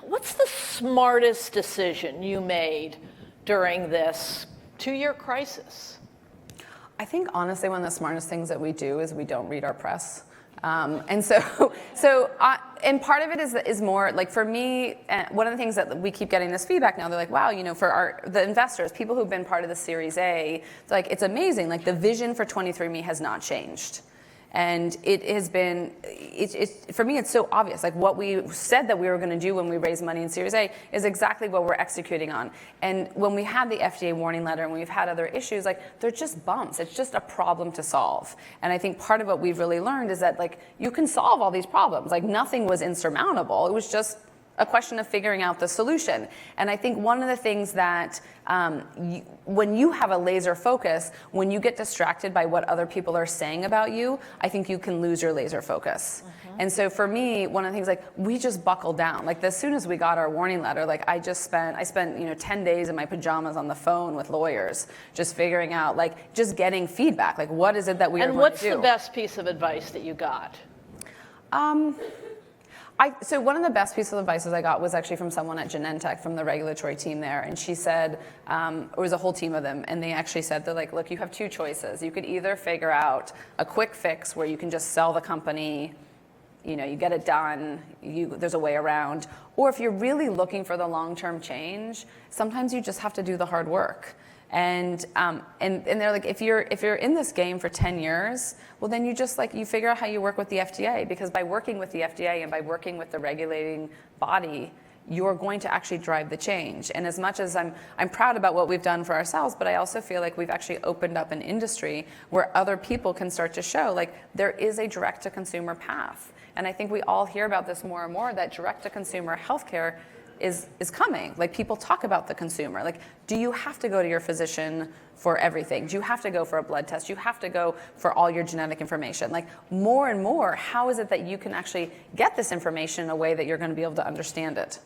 What's the smartest decision you made during this 2-year crisis? I think honestly, one of the smartest things that we do is we don't read our press. And part of it is more like, for me, one of the things that we keep getting this feedback now, they're like, wow, for the investors, people who've been part of the Series A, like, it's amazing. Like, the vision for 23andMe has not changed. And it has been, for me, it's so obvious. Like, what we said that we were going to do when we raised money in Series A is exactly what we're executing on. And when we had the FDA warning letter and we've had other issues, like, they're just bumps. It's just a problem to solve. And I think part of what we've really learned is that, like, you can solve all these problems. Like, nothing was insurmountable. It was just a question of figuring out the solution. And I think one of the things that when you have a laser focus, when you get distracted by what other people are saying about you, I think you can lose your laser focus. Mm-hmm. And so for me, one of the things, like, we just buckled down. Like, as soon as we got our warning letter, like, I spent 10 days in my pajamas on the phone with lawyers, just figuring out, like, just getting feedback. Like, what is it that we are going to do? And what's the best piece of advice that you got? So one of the best pieces of advice I got was actually from someone at Genentech, from the regulatory team there. And she said, it was a whole team of them, and they actually said, they're like, look, you have two choices. You could either figure out a quick fix where you can just sell the company, you get it done, there's a way around. Or if you're really looking for the long-term change, sometimes you just have to do the hard work. And they're like, if you're in this game for 10 years, well, then you just, like, you figure out how you work with the FDA, because by working with the FDA and by working with the regulating body, you're going to actually drive the change. And as much as I'm proud about what we've done for ourselves, but I also feel like we've actually opened up an industry where other people can start to show, like, there is a direct-to-consumer path. And I think we all hear about this more and more, that direct-to-consumer healthcare is coming. Like, people talk about the consumer. Like, do you have to go to your physician for everything? Do you have to go for a blood test? Do you have to go for all your genetic information? Like, more and more, how is it that you can actually get this information in a way that you're going to be able to understand it?